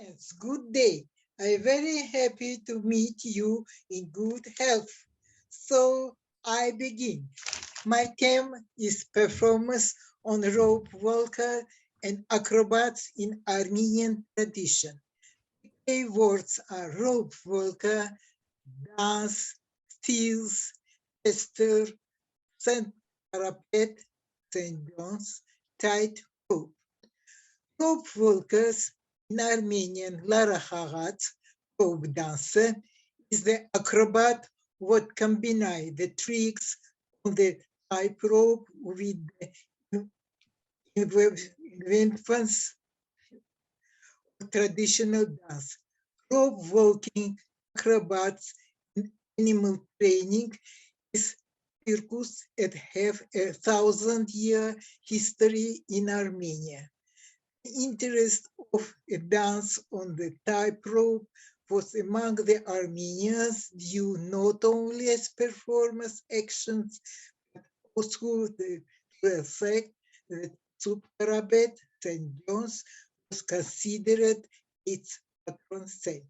Friends, good day. I'm very happy to meet you in good health. So I begin. My theme is performance on rope walker and acrobats in Armenian tradition. Key words are rope walker, dance, steels, tester, Saint parapet, St. John's, tight rope. Rope walkers in Armenian Lara Hagat, rope dancer, is the acrobat what combine the tricks on the tightrope with the inventions of traditional dance. Rope walking acrobats in animal training is circus and have 1,000-year history in Armenia. The interest of a dance on the tightrope was among the Armenians due not only as performance actions, but also to the fact that Parabet St. John's was considered its patron saint.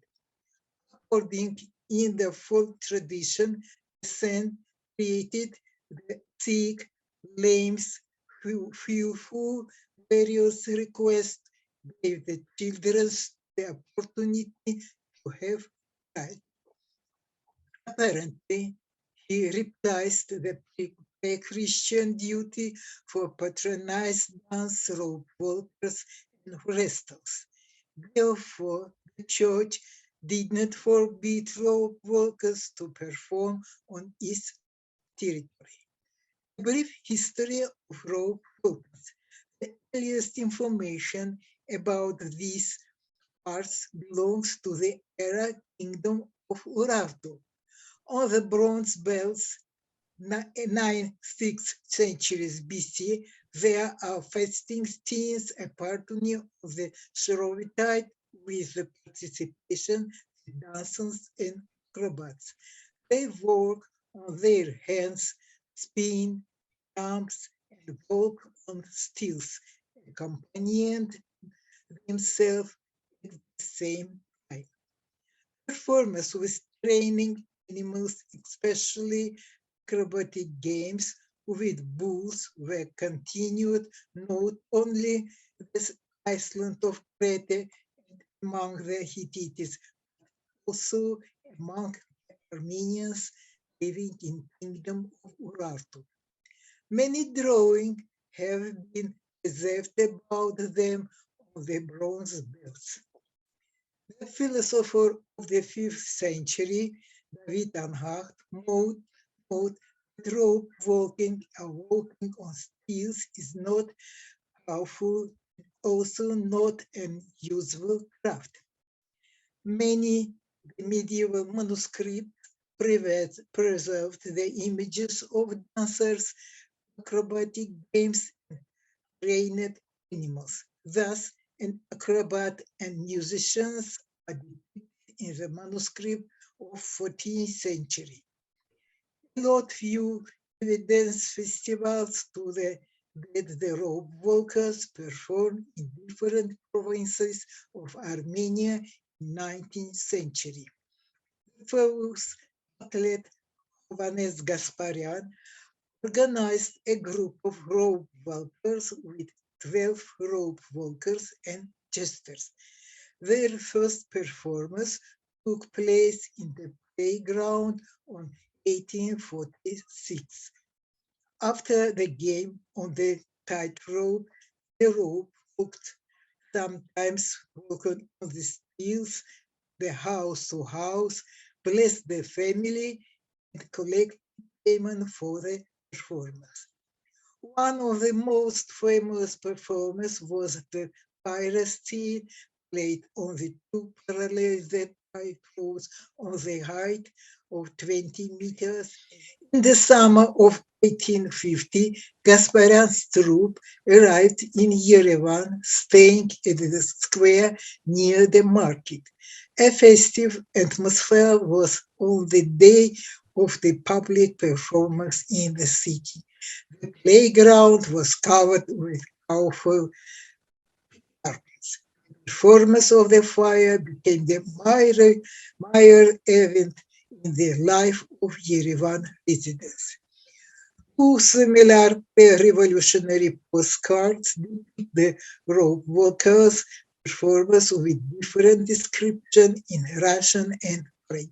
According in the folk tradition, the saint created the sick, lames, fearful, various requests, gave the children the opportunity to have child. Apparently, he replaced the pre-Christian duty for patronized dance rope walkers and wrestlers. Therefore, the church did not forbid rope walkers to perform on its territory. A brief history of rope walkers. The earliest information about these arts belongs to the era kingdom of Urartu. On the bronze belts, 9th-6th centuries BC, there are fasting scenes, a pattern of the Shrovetide with the participation of dancers and acrobats. They work on their hands, spin, jumps, and walk on stilts, accompanying themselves at the same time. Performers with training animals, especially acrobatic games with bulls, were continued not only the island of Crete and among the Hittites, but also among the Armenians living in the kingdom of Urartu. Many drawings have been preserved about them on the bronze belts. The philosopher of the 5th century, David Anhart, noted that rope walking and walking on stilts is not powerful, also not an useful craft. Many medieval manuscripts preserved the images of dancers, acrobatic games, and trained animals. Thus, an acrobat and musicians are depicted in the manuscript of 14th century. Lot few evidence festivals to that the rope walkers performed in different provinces of Armenia in 19th century. The famous athlete Hovannes Gasparian organized a group of rope walkers with 12 rope walkers and jesters. Their first performance took place in the playground on 1846. After the game on the tightrope, the rope walked, sometimes walked on the stilts, the house to house, blessed the family, and collect payment for the performance. One of the most famous performances was the Petrosyan, played on the two parallel tightropes on the height of 20 meters. In the summer of 1850, Gasparian's troupe arrived in Yerevan, staying at the square near the market. A festive atmosphere was on the day of the public performance in the city. The playground was covered with colorful carpets. Performance of the fire became the major event in the life of Yerevan residents. Two similar revolutionary postcards depict the rope walkers' performance with different description in Russian and French.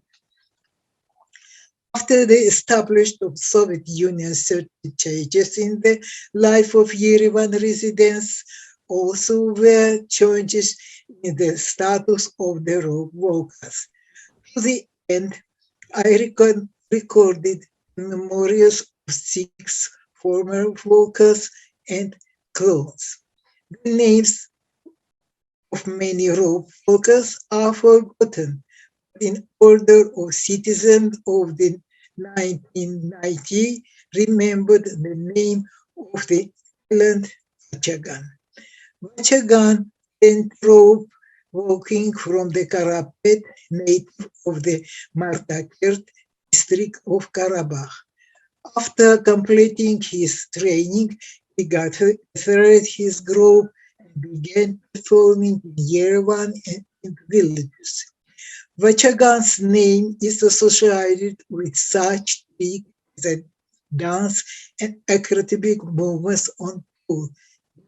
After the establishment of Soviet Union, certain changes in the life of Yerevan residents also were changes in the status of the rope walkers. To the end, I recorded memories of 6 former walkers and clones. The names of many rope walkers are forgotten in order of citizens of the 1990 remembered the name of the island Vachagan. Vachagan then rope walking from the Karapet, native of the Martakert district of Karabakh. After completing his training, he gathered his group and began performing in Yerevan and in villages. Vachagan's name is associated with such tricks as dance and acrobatic movements on pole,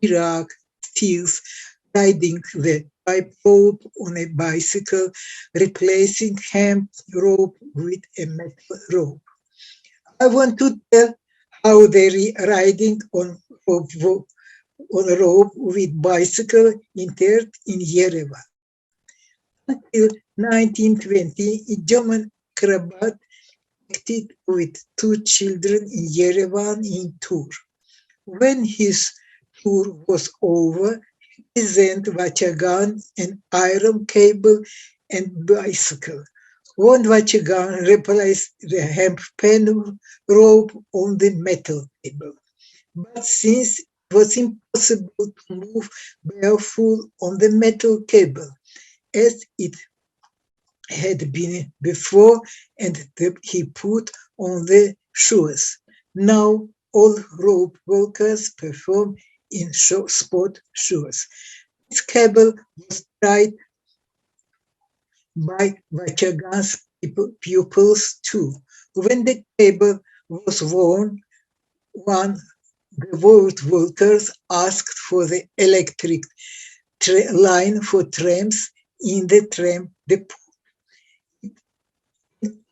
Iraq, stills, riding the tightrope on a bicycle, replacing hemp rope with a metal rope. I want to tell how the riding on rope with bicycle entered in Yerevan. Until 1920, a German acrobat acted with 2 children in Yerevan in tour. When his tour was over, he sent Vachagan an iron cable and bicycle. One Vachagan replaced the hemp pen rope on the metal cable. But since it was impossible to move barefoot on the metal cable, as it had been before, and he put on the shoes. Now all rope walkers perform in sport shoes. This cable was tried by Vachagan's pupils too. When the cable was worn, the rope walkers asked for the electric line for trams in the tram depot.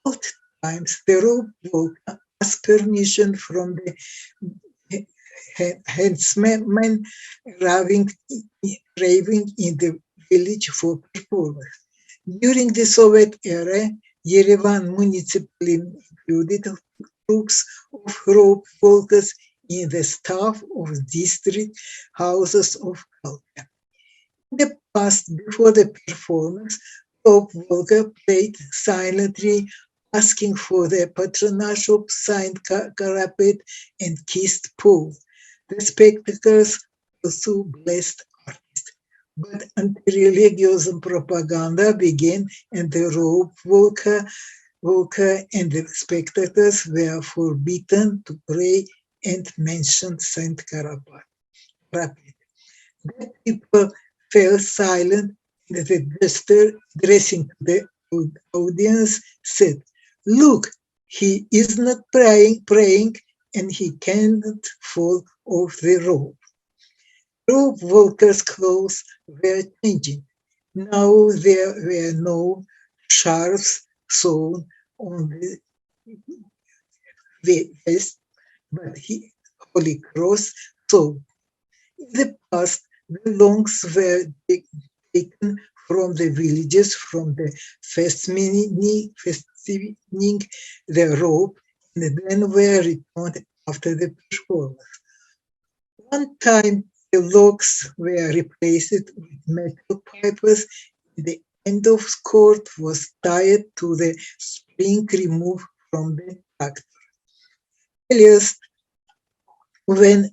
Both times, the rope walker asked permission from the headsman arriving in the village for performance. During the Soviet era, Yerevan municipally included groups of rope walkers in the staff of district houses of culture. In the past, before the performance, rope walker played silently, asking for the patronage of signed carpet and kissed paw. The spectators also blessed artists. But anti-religious propaganda began, and the rope walker and the spectators were forbidden to pray and mention Saint Carapet. The people fell silent, and the jester, addressing the audience, said, "Look, he is not praying, and he cannot fall off the rope." Rope walkers' clothes were changing. Now there were no scarves sewn on the vest, but Holy Cross sewn. In the past, the longs were taken from the villages from the fastening the rope, and then were returned after the performance. One time, the logs were replaced with metal pipes, and the end of cord was tied to the spring removed from the tractor. Earliest, when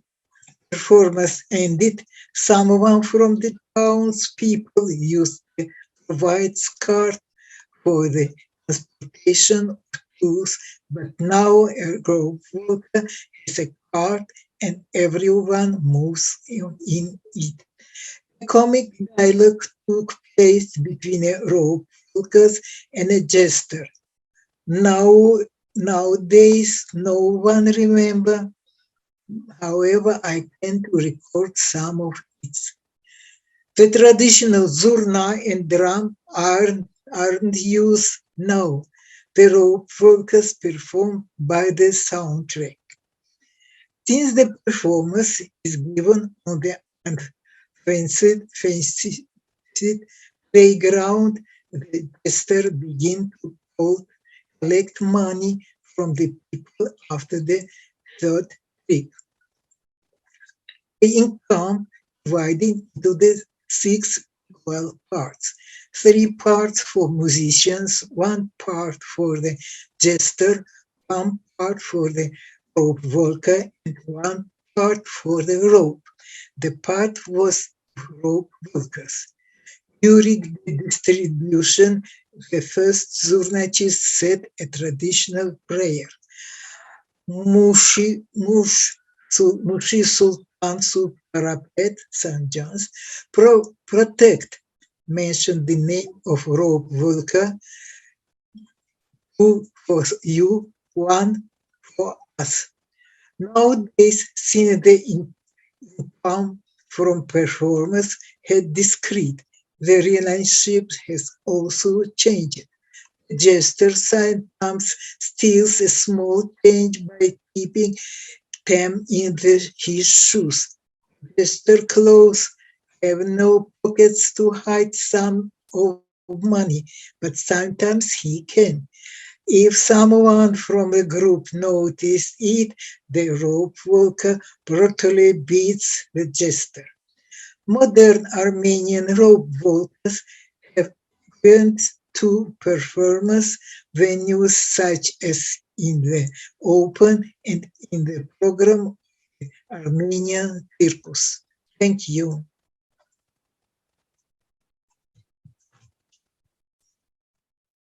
performance ended, someone from the townspeople used the provided cart for the transportation of tools, but now a rope walker has a cart and everyone moves in it. A comic dialogue took place between a rope focus and a jester. Now, nowadays, no one remember. However, I tend to record some of it. The traditional zurna and drum aren't used now. The rope focus performed by the soundtrack. Since the performance is given on the fenced playground, the jester begin to collect money from the people after the third trick. The income divided into the six equal parts. Three parts for musicians, one part for the jester, one part for the rope walker, and one part for the rope. The part was rope walkers. During the distribution, the first zurnachist said a traditional prayer. Mushi, Mushi Sultan Parapet St. John's protect mentioned the name of rope walker, two for you, one for us. Nowadays, since the income from performance had decreased, the relationship has also changed. The jester sometimes steals a small change by keeping them in his shoes. Jester clothes have no pockets to hide some of money, but sometimes he can. If someone from the group notices it, the rope walker brutally beats the jester. Modern Armenian rope walkers have went to performance venues such as in the open and in the program Armenian Circus. Thank you.